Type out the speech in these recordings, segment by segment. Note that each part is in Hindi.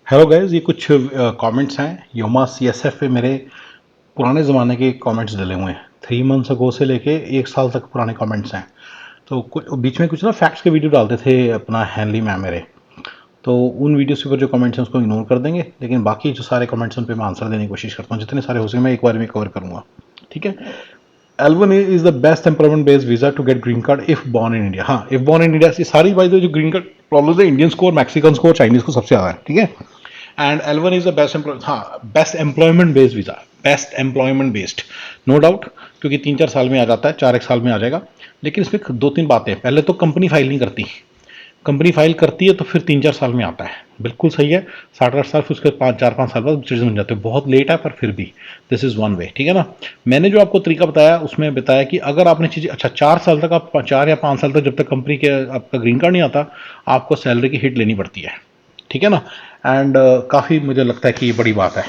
हेलो गाइस, ये कुछ कमेंट्स हैं योमा सीएसएफ पे मेरे पुराने ज़माने के कमेंट्स डले हुए हैं। 3 मंथ्स अगो से लेके 1 साल तक पुराने कमेंट्स हैं। तो कुछ बीच में कुछ ना फैक्ट्स के वीडियो डालते थे अपना हैंनली मैम मेरे, तो उन वीडियोस के ऊपर जो कमेंट्स हैं उसको इग्नोर कर देंगे, लेकिन बाकी जो सारे कमेंट्स हैं उन पे मैं आंसर देने की कोशिश करता हूँ। जितने सारे हो सके मैं एक बार में कवर करूँगा, ठीक है। L1 is the best employment based visa to get green card if born in India। हाँ, if born in India से सारी बाई जो ग्रीन कार्ड प्रॉब्लम है इंडियंस को और मैक्सिकन को और चाइनीज को सबसे ज़्यादा है, ठीक है। And L1 is the best employ, हाँ best employment based visa, best employment based, no doubt, क्योंकि 3-4 साल में आ जाता है, 4 एक साल में आ जाएगा। लेकिन इसमें 2-3 बातें, पहले तो कंपनी फाइल नहीं करती, कंपनी फाइल करती है तो फिर 3-4 साल में आता है, बिल्कुल सही है। 7-8 साल, फिर उसके 5-4-5 साल बाद सिटीजन बन जाते हैं, बहुत लेट है पर फिर भी दिस इज़ वन वे, ठीक है ना। मैंने जो आपको तरीका बताया उसमें बताया कि अगर आपने चीज़ें अच्छा 4 साल तक, आप 4 या 5 साल तक, जब तक कंपनी के आपका ग्रीन कार्ड नहीं आता, आपको सैलरी की हिट लेनी पड़ती है, ठीक है ना। एंड काफ़ी मुझे लगता है कि ये बड़ी बात है।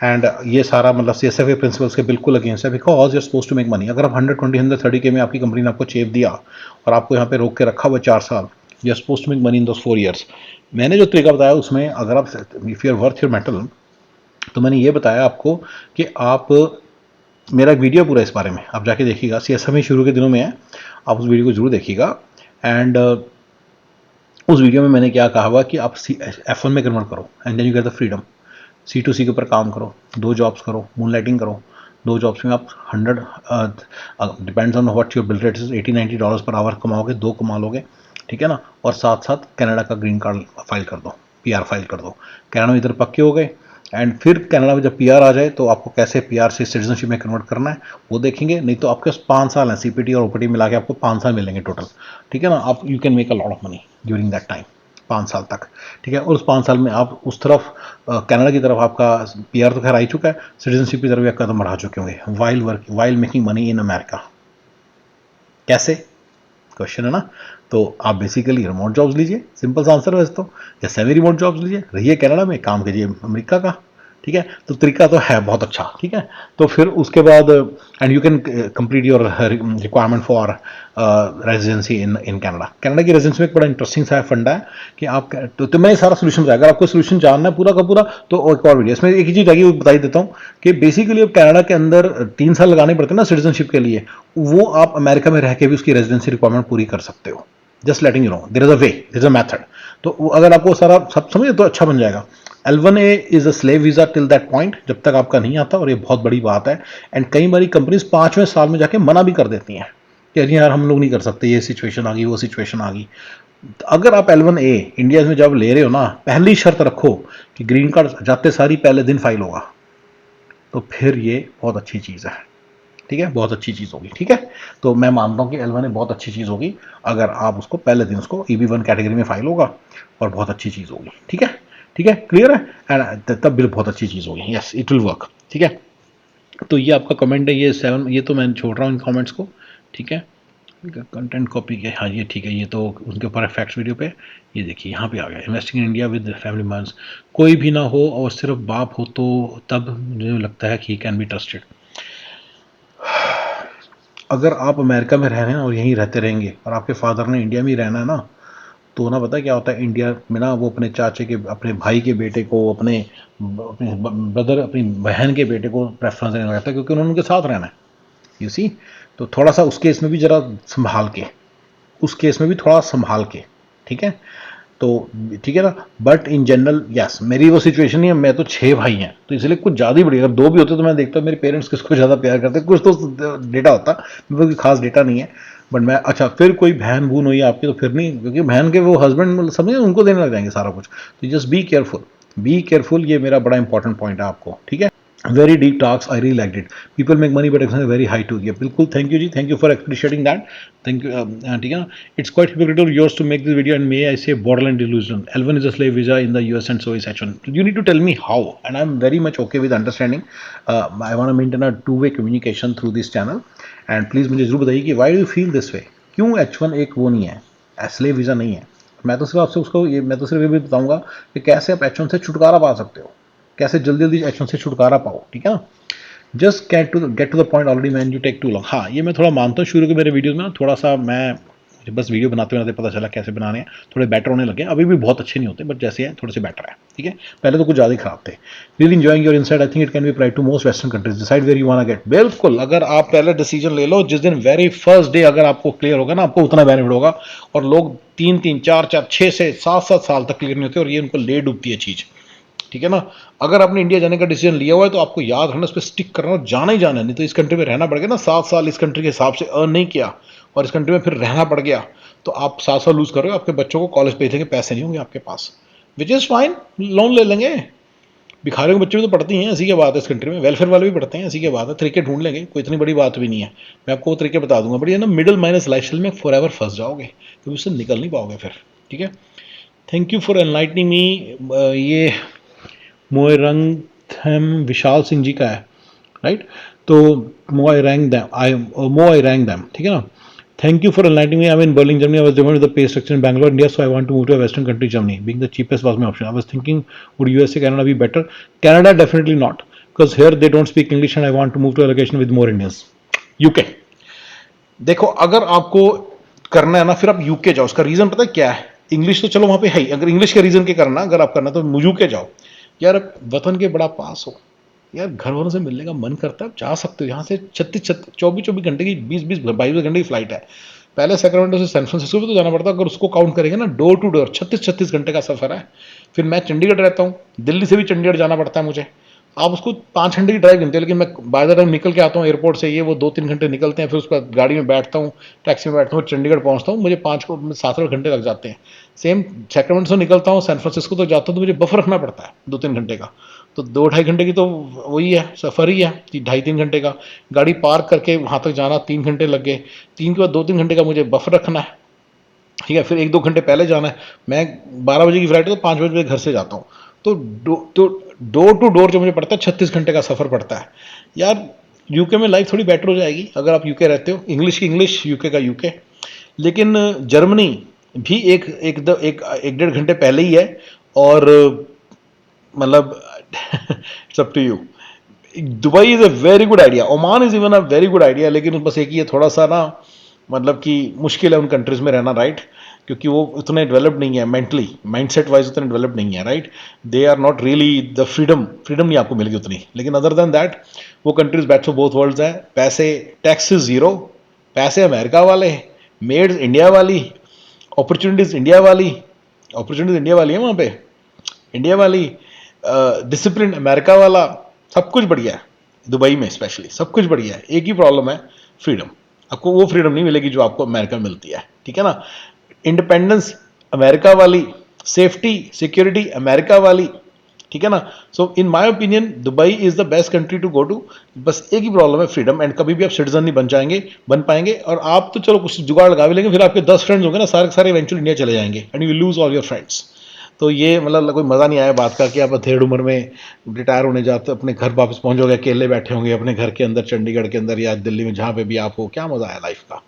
एंड ये सारा मतलब C S F A principles के बिल्कुल अगेंस्ट है, because you are suppose to make money. अगर आप 120-130 के में आपकी कंपनी ने आपको चेप दिया और आपको यहाँ पे रोक के रखा हुआ 4 साल, you are suppose to make money in those 4 years. मैंने जो तरीका बताया उसमें, अगर आप if you are worth your metal, तो मैंने ये बताया आपको कि आप, मेरा एक वीडियो पूरा इस बारे में आप जाके देखिएगा, सी एस एफ ए शुरू के दिनों में है, आप उस वीडियो को जरूर देखिएगा। एंड उस वीडियो में मैंने क्या कहा हुआ कि आप F1 में कन्वर्ट करो and then you get the freedom. C2C के ऊपर काम करो, 2 जॉब्स करो, मूनलाइटिंग करो। 2 जॉब्स में आप 100, depends on what your bill rate is, $80-90 per hour कमाओगे, 2 कमा लोगे, ठीक है ना। और साथ साथ कनाडा का ग्रीन कार्ड फाइल कर दो, PR फाइल कर दो, कनाडा में इधर पक्के हो गए। एंड फिर कनाडा में जब PR आ जाए तो आपको कैसे PR से सिटीजनशिप में कन्वर्ट करना है वो देखेंगे। नहीं तो आपके पास 5 साल हैं, CPT और OPT मिला के आपको 5 साल मिलेंगे टोटल, ठीक है ना। आप you can make a lot of money during that time, 5 साल तक, ठीक है। और उस 5 साल में आप उस तरफ कनाडा की तरफ आपका PR तो खैर आ ही चुका है, सिटीजनशिप की तरफ भी कदम बढ़ा चुके होंगे, while making money in America. कैसे, क्वेश्चन है ना। तो आप बेसिकली रिमोट जॉब्स लीजिए, सिंपल सा आंसर है वैसे तो, या सेमी रिमोट जॉब्स लीजिए, रहिए कनाडा में, काम कीजिए अमेरिका का, ठीक है। तो तरीका तो है बहुत अच्छा, ठीक है। तो फिर उसके बाद and you can complete your requirement for residency in in Canada. Canada की रेजिडेंसी में एक बड़ा इंटरेस्टिंग सा फंडा है कि आप तो मैं सारा सोल्यूशन बताया, अगर आपको सोल्यूशन जानना है पूरा का पूरा तो एक और वीडियो, इसमें एक ही चीज़ आएगी वो बता ही देता हूँ कि बेसिकली अब कनाडा के अंदर 3 साल लगाने पड़ते हैं ना सिटीजनशिप के लिए, वो आप अमेरिका में रह के भी उसकी रेजिडेंसी रिक्वायरमेंट पूरी कर सकते हो। Just letting you know, there is a way, there is a method. तो अगर आपको सारा सब समझे तो अच्छा बन जाएगा। L1A is a slave visa till that point, जब तक आपका नहीं आता, और ये बहुत बड़ी बात है। एंड कई बारी कंपनीज 5वें साल में जाके मना भी कर देती हैं कि अरे यार हम लोग नहीं कर सकते, ये सिचुएशन आ गई, वो सिचुएशन आ गई। तो अगर आप L1A इंडिया में जब ले रहे हो ना, पहली शर्त रखो कि ग्रीन कार्ड जाते सारी पहले दिन फाइल होगा, तो फिर ये बहुत अच्छी चीज़ है, ठीक है, बहुत अच्छी चीज़ होगी, ठीक है। तो मैं मानता हूँ कि L1A बहुत अच्छी चीज़ होगी अगर आप उसको पहले दिन उसको EB1 कैटेगरी में फाइल होगा, और बहुत अच्छी चीज़ होगी, ठीक है, ठीक है, क्लियर है। एंड तब भी बहुत अच्छी चीज़ होगी, यस इट विल वर्क, ठीक है। तो ये आपका कमेंट है, ये 7, ये तो मैं छोड़ रहा हूँ इन कमेंट्स को, ठीक है। कंटेंट कॉपी के, हाँ ये ठीक है, ये तो उनके ऊपर फैक्ट्स वीडियो पे, ये देखिए यहाँ पे आ गया, investing in India with family members, कोई भी ना हो और सिर्फ बाप हो तो तब मुझे लगता है कि ही कैन बी ट्रस्टेड। अगर आप अमेरिका में रह रहे हैं और यहीं रहते रहेंगे और आपके फादर ने इंडिया में ही रहना है ना, तो ना पता क्या होता है इंडिया में ना, वो अपने चाचे के, अपने भाई के बेटे को, अपने अपने ब्रदर, अपनी बहन के बेटे को प्रेफरेंस देने लगता है, क्योंकि उन्होंने उनके साथ रहना है, यू सी। तो थोड़ा सा उस केस में भी ज़रा संभाल के, उस केस में भी थोड़ा संभाल के, ठीक है। तो ठीक है ना। बट इन जनरल यस, मेरी वो सिचुएशन नहीं है, मैं तो 6 भाई हैं, तो इसलिए कुछ ज़्यादा ही बड़ी, अगर 2 भी होते तो मैं देखता हूँ मेरे पेरेंट्स किसको ज़्यादा प्यार करते हैं, कुछ तो डेटा होता, मेरे कोई खास डेटा नहीं है। बट मैं, अच्छा फिर कोई बहन बून हुई आपकी तो फिर नहीं, क्योंकि बहन के वो हस्बैंड समझे उनको देने लग जाएंगे सारा कुछ, तो just be careful, be careful, ये मेरा बड़ा इंपॉर्टेंट पॉइंट है आपको, ठीक है। Very deep talks, I really like it. People make money but expense very high too, ये बिल्कुल, थैंक यू जी, thank you for appreciating that, thank you, ठीक है ना। It's quite hypocritical yours to make this video and may I say borderline delusional. L1 is a slave visa in the US and so is H1. You need to tell me how, and I'm very much okay with understanding. I want to maintain a two-way communication through this channel, and please मुझे जरूर बताइए कि why do you feel this way, क्यों H1 एक वो नहीं है, स्लेव वीज़ा नहीं है। मैं तो सिर्फ आपसे उसको ये, मैं तो सिर्फ ये भी बताऊंगा कि कैसे आप H1 से छुटकारा पा सकते हो, कैसे जल्दी जल्दी H1 से छुटकारा पाओ, ठीक है ना। Just get to the point, already man you take too long. हाँ, ये मैं थोड़ा मानता हूँ, शुरू के मेरे वीडियोज़ में ना थोड़ा सा मैं, बस वीडियो बनाते हुए पता चला कैसे बनाने हैं, थोड़े बेटर होने लगे, अभी भी बहुत अच्छे नहीं होते बट जैसे हैं थोड़े से बेटर है, ठीक है। पहले तो कुछ ज़्यादा ही खराब थे। Really enjoying your insight, I think it can be applied to most western countries, decide where you want to get. बिल्कुल, अगर आप पहले डिसीजन ले लो, जिस दिन वेरी फर्स्ट डे अगर आपको क्लियर होगा ना, आपको उतना बेनिफिट होगा। और लोग 3-3, 4-4, 6 से 7-7 साल तक क्लियर नहीं होते और ये उनको ले डूबती है चीज़, ठीक है ना। अगर आपने इंडिया जाने का डिसीजन लिया हुआ है तो आपको याद रखना, उस पर स्टिक करना और जाना ही जाना है, नहीं तो इस कंट्री में रहना पड़ गया ना। 7 साल इस कंट्री के हिसाब से अर्न नहीं किया और इस कंट्री में फिर रहना पड़ गया, तो आप 7 साल लूज कर रहे हो, आपके बच्चों को कॉलेज भेजने के पैसे नहीं होंगे आपके पास, विच इज़ फाइन, लोन ले लेंगे। भिखारियों के बच्चे भी तो पढ़ती हैं, ऐसी क्या बात है, इस कंट्री में वेलफेयर वाले भी पढ़ते हैं, ऐसी क्या बात है, तरीके ढूंढ लेंगे, कोई इतनी बड़ी बात भी नहीं है। मैं आपको वो तरीके बता दूंगा, बट ये ना मिडिल माइनस लाइफस्टाइल में फॉर एवर फंस जाओगे, क्योंकि उससे निकल नहीं पाओगे फिर, ठीक है। थैंक यू फॉर एनलाइटनिंग मी। ये मोयरंगथम विशाल सिंह जी का है, राइट। तो मो आई रैंक दैम, ठीक है ना। Thank you for enlightening me, I am in Berlin Germany, I was different with the pay structure in Bangalore India, so I want to move to a western country Germany, being the cheapest was my option. I was thinking would USA Canada be better, Canada definitely not, because here they don't speak English and I want to move to a location with more Indians. UK, देखो अगर आपको करना है ना, फिर आप यूके जाओ। उसका रीजन पता है क्या है? इंग्लिश तो चलो वहां पे है ही, अगर इंग्लिश के रीजन के करना, अगर आप करना तो यूके जाओ यार, वतन के बड़ा पास हो यार, घर वालों से मिलने का मन करता है, आप जा सकते हो यहाँ से। 24 घंटे की, 20-22 घंटे की फ्लाइट है। पहले सैक्रामेंटो से सैन फ्रांसिस्को भी तो जाना पड़ता है, अगर उसको काउंट करेंगे ना, डोर टू डोर 36 घंटे का सफर है। फिर मैं चंडीगढ़ रहता हूँ, दिल्ली से भी चंडीगढ़ जाना पड़ता है मुझे, आप उसको 5 घंटे की ड्राइव गिनते हैं, लेकिन मैं बाय द टाइम निकल के आता हूँ एयरपोर्ट से, ये वो 2-3 घंटे निकलते हैं, फिर उसके बाद गाड़ी में बैठता हूँ, टैक्सी में बैठता हूँ, चंडीगढ़ पहुँचता हूँ, मुझे 5-7 घंटे लग जाते हैं। सेम सैक्रामेंटो से निकलता हूँ, सैन फ्रांसिस्को तक जाता हूँ, तो मुझे बफर रखना पड़ता है 2-3 घंटे का, तो 2-2.5 घंटे की तो वही है, सफ़र ही है, 2.5-3 घंटे का। गाड़ी पार्क करके वहाँ तक जाना 3 घंटे लग गए, 3 के बाद 2-3 घंटे का मुझे बफर रखना है, ठीक है। फिर 1-2 घंटे पहले जाना है, मैं 12 बजे की फ्लाइट है तो 5 बजे घर से जाता हूँ, तो डोर टू डोर जो मुझे पड़ता है 36 घंटे का सफ़र पड़ता है यार। यूके में लाइफ थोड़ी बेटर हो जाएगी अगर आप यूके रहते हो, इंग्लिश की इंग्लिश, यूके का यूके। लेकिन जर्मनी भी एक 1.5 घंटे पहले ही है, और मतलब it's up to you. Dubai is a very good idea, Oman is even a very good idea, लेकिन बस एक ही है, थोड़ा सा ना मतलब कि मुश्किल है उन कंट्रीज़ में रहना, राइट, क्योंकि वो उतने डेवलप्ड नहीं है मेंटली, माइंडसेट वाइज उतने डेवलप्ड नहीं है, right. They are not really the freedom नहीं आपको मिलेगी उतनी, लेकिन अदर देन दैट वो countries best of both worlds हैं। पैसे, टैक्सेस जीरो, पैसे अमेरिका वाले, मेड्स इंडिया वाली, अपॉर्चुनिटीज़ इंडिया वाली, अपॉर्चुनिटीज़ इंडिया वाली है वहाँ पे, इंडिया वाली, डिसिप्लिन अमेरिका वाला, सब कुछ बढ़िया है दुबई में, स्पेशली सब कुछ बढ़िया है। एक ही प्रॉब्लम है, फ्रीडम, आपको वो फ्रीडम नहीं मिलेगी जो आपको अमेरिका में मिलती है, ठीक है ना। इंडिपेंडेंस अमेरिका वाली, सेफ्टी सिक्योरिटी अमेरिका वाली, ठीक है ना। So in my opinion Dubai is the best country to go to, बस एक ही प्रॉब्लम है, फ्रीडम, एंड कभी भी आप सिटीजन नहीं बन पाएंगे। और आप तो चलो कुछ जुगाड़ लगा भी लेंगे, फिर आपके 10 फ्रेंड्स होंगे ना, सारे सारे इवेंचुअली इंडिया चले जाएंगे and you lose all your friends. तो ये मतलब कोई मज़ा नहीं आया बात का कि आप अधेड़ उम्र में रिटायर होने जाते, अपने घर वापस पहुंचोगे, अकेले बैठे होंगे अपने घर के अंदर, चंडीगढ़ के अंदर या दिल्ली में, जहाँ पे भी आप हो, क्या मज़ा आया लाइफ का,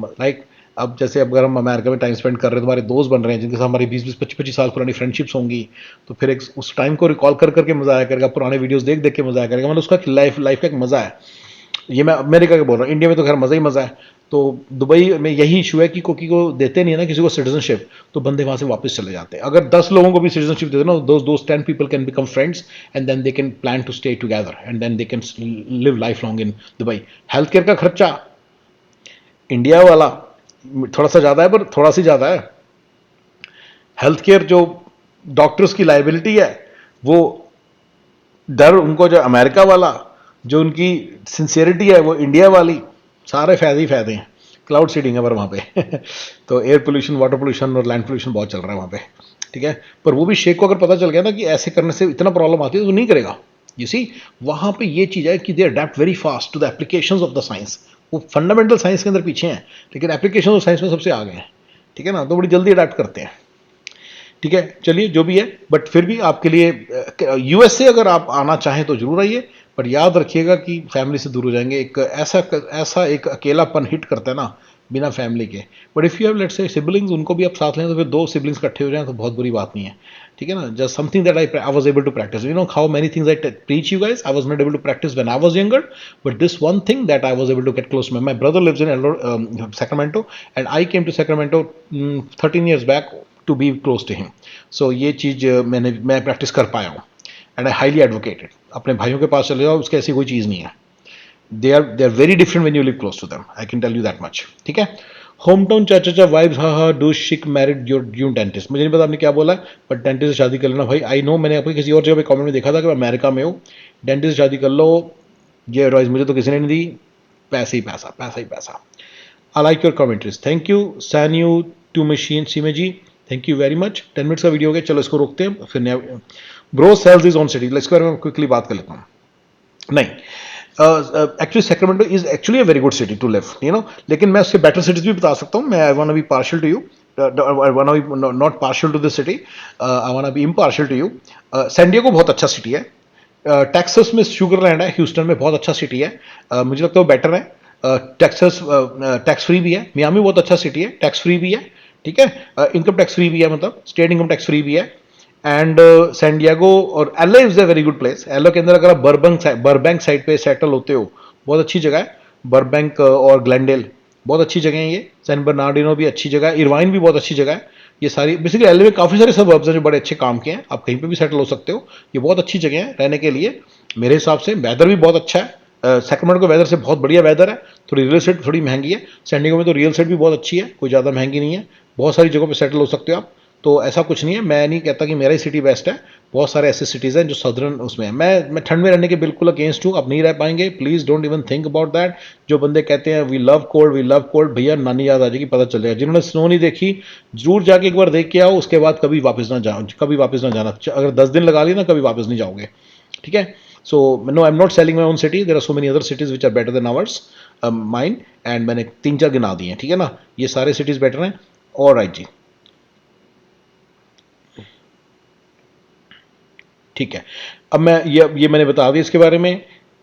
लाइक। अब जैसे अगर हम अमेरिका में टाइम स्पेंड कर रहे हैं, तुम्हारे दोस्त बन रहे हैं जिनके साथ हमारी 20-25 साल पुरानी फ्रेंडशिप्स होंगी, तो फिर एक उस टाइम को रिकॉल कर करके मज़ा आया करेगा, पुराने वीडियोस देख देख के मज़ा आया करेगा, मतलब उसका लाइफ का एक मज़ा है। ये मैं अमेरिका का बोल रहा हूँ, इंडिया में तो खैर मज़ा ही मज़ा है। तो दुबई में यही इशू है कि कोकी को देते नहीं है ना किसी को सिटीजनशिप, तो बंदे वहाँ से वापस चले जाते हैं। अगर 10 लोगों को भी सिटीजनशिप दे दो ना, those 10 people can become friends and then they can plan to stay together and then they can live life long in Dubai. Health care का खर्चा इंडिया वाला थोड़ा सा ज़्यादा है, पर थोड़ा सी ज़्यादा है। हेल्थ केयर जो डॉक्टर्स की लाइबिलिटी है, वो डर उनको जो अमेरिका वाला, जो उनकी सिंसियरिटी है वो इंडिया वाली, सारे फ़ायदे ही फ़ायदे हैं। क्लाउड सीडिंग है पर वहाँ पे तो एयर पोल्यूशन, वाटर पोल्यूशन और लैंड पोल्यूशन बहुत चल रहा है वहाँ पे, ठीक है। पर वो भी शेख को अगर पता चल गया ना कि ऐसे करने से इतना प्रॉब्लम आती है, तो वो नहीं करेगा। यू सी, वहाँ पे ये चीज़ है कि they adept very fast to the applications of the science. वो फंडामेंटल साइंस के अंदर पीछे हैं, लेकिन एप्लीकेशन ऑफ साइंस में सबसे आगे हैं, ठीक है ना, तो बड़ी जल्दी अडेप्ट करते हैं, ठीक है। चलिए जो भी है, बट फिर भी आपके लिए यूएस से अगर आप आना चाहें तो जरूर आइए, पर याद रखिएगा कि फैमिली से दूर हो जाएंगे। एक ऐसा एक अकेलापन हिट करता है ना बिना फैमिली के। But if you have let's say siblings, उनको भी आप साथ लें, तो फिर 2 सिबलिंग्स इकट्ठे हो जाएं तो बहुत बुरी बात नहीं है, ठीक है। ठीक है ना, just something that I was able to practise, you know how many things I teach you guys I was not able to practise when I was younger, but this one thing that I was able to get close to my brother lives in Sacramento and I came to Sacramento 13 years back to be close to him. So ये चीज़ मैं प्रैक्टिस कर पाया हूँ एंड आई हाईली एडवोकेटेड. अपने भाइयों के पास चले जाओ, उसकी ऐसी कोई चीज़ नहीं है. They are very different when you live close to them, I can tell you that much. ठीक है. होम टाउन चाचा वाइब्स, हाँ हाँ, डू शिक मैरिड योर यूर डेंटिस्ट. मुझे नहीं पता आपने क्या बोला, बट डेंटिस्ट से शादी कर लेना भाई. आई नो, मैंने आपको किसी और जगह पे कमेंट में देखा था कि मैं अमेरिका में हूँ, डेंटिस्ट से शादी कर लो. ये एडवाइस मुझे तो किसी ने नहीं दी. पैसे ही पैसा, पैसा ही पैसा. I like your commentaries, thank you. सैन्यू टू मशीन सीमे जी, thank you very much. 10 minutes video वीडियो हो गया, चलो इसको रोकते हैं. फिर नया ब्रो सेल्स इज ऑन सिटी, इसके बारे में क्विकली बात कर लेता हूँ. नहीं, actually Sacramento is actually a very good city to live, you know. लेकिन मैं उसके बेटर सिटीज भी बता सकता हूँ. मैं I want be partial to you, I want be not partial to this city, I want be impartial to you. San Diego बहुत अच्छा सिटी है. टेक्सास में शुगरलैंड है, ह्यूस्टन में बहुत अच्छा सिटी है. मुझे लगता है वो बेटर है. टेक्सास टैक्स फ्री भी है. मियामी बहुत अच्छा सिटी है, टैक्स फ्री भी है. ठीक है. इनकम टैक्स फ्री भी है, मतलब स्टेट इनकम टैक्स फ्री भी है. एंड सैन डिएगो और LA is a very good place. LA के अंदर अगर आप बर्बैंक साइड पे सेटल होते हो, बहुत अच्छी जगह है. बर्बैंक और ग्लेंडेल बहुत अच्छी जगह है. ये सैन बर्नार्डिनो भी अच्छी जगह है. इरवाइन भी बहुत अच्छी जगह है. ये सारी बेसिकली एलए में काफ़ी सारे सबर्ब्स हैं जो बड़े अच्छे काम के हैं. आप कहीं पे भी सेटल हो सकते हो. ये बहुत अच्छी जगह है रहने के लिए मेरे हिसाब से. वेदर भी बहुत अच्छा है. सैक्रामेंटो का वेदर से बहुत बढ़िया वेदर है. थोड़ी रियल एस्टेट थोड़ी महंगी है. सैन डिएगो में तो रियल एस्टेट भी बहुत अच्छी है, कोई ज़्यादा महंगी नहीं है. बहुत सारी जगहों पे सेटल हो सकते हो आप. तो ऐसा कुछ नहीं है, मैं नहीं कहता कि मेरा ही सिटी बेस्ट है. बहुत सारे ऐसे सिटीज़ हैं जो सदर्न उसमें है. मैं ठंड में रहने के बिल्कुल अगेंस्ट हूँ. आप नहीं रह पाएंगे, please don't even think about that. जो बंदे कहते हैं we love cold, we love cold, भैया नानी याद आ जाएगी, पता चलेगा. जिन्होंने स्नो नहीं देखी, जरूर जाके एक बार देख के आओ, उसके बाद कभी वापस ना जाओ, कभी वापस ना जाना. अगर 10 दिन लगा लिए ना, कभी वापस नहीं जाओगे. ठीक है. So no, I am not selling my own city. There are so many other cities which are better than ours mind. And मैंने 3-4 गिना दिए हैं. ठीक है ना, ये सारे सिटीज़ बेटर हैं. और राइट जी, ठीक है. अब मैं ये मैंने बता दिया इसके बारे में.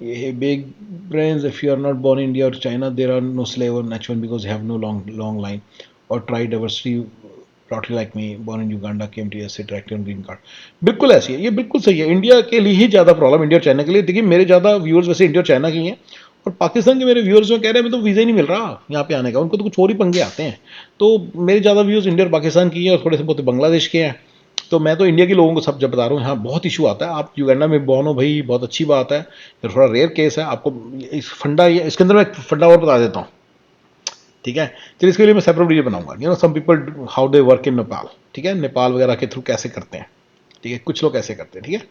ये big brains, if you are not born India और China, there are no slave और natural because have no long long line और try diversity broadly like me, born in Uganda, came टी एस से डायरेक्ट ऑन ग्रीन कार्ड. बिल्कुल ऐसी है, ये बिल्कुल सही है. इंडिया के लिए ही ज़्यादा प्रॉब्लम, इंडिया और चाइना के लिए. देखिए मेरे ज़्यादा व्यूअर्स वैसे इंडिया और चाइना की हैं, और पाकिस्तान के मेरे व्यूअर्स जो कह रहे हैं मैं तो वीज़ा ही नहीं मिल रहा यहाँ पे आने का, उनको तो कुछ और ही पंगे आते हैं. तो मेरे ज़्यादा व्यूअर्स इंडिया और पाकिस्तान की हैं, और थोड़े से बहुत बांग्लादेश के हैं. तो मैं तो इंडिया के लोगों को सब जब बता रहा हूँ, हाँ बहुत इशू आता है. आप युगांडा में बॉर्न हो भाई, बहुत अच्छी बात है. फिर थोड़ा रेयर केस है आपको. इस फंडा, ये इसके अंदर मैं एक फंडा और बता देता हूँ. ठीक है. चलिए इसके लिए मैं सेपरेट वीडियो बनाऊंगा. You know some people how they work in Nepal. ठीक है, नेपाल वगैरह के थ्रू कैसे करते हैं. ठीक है, कुछ लोग ऐसे करते हैं. ठीक है.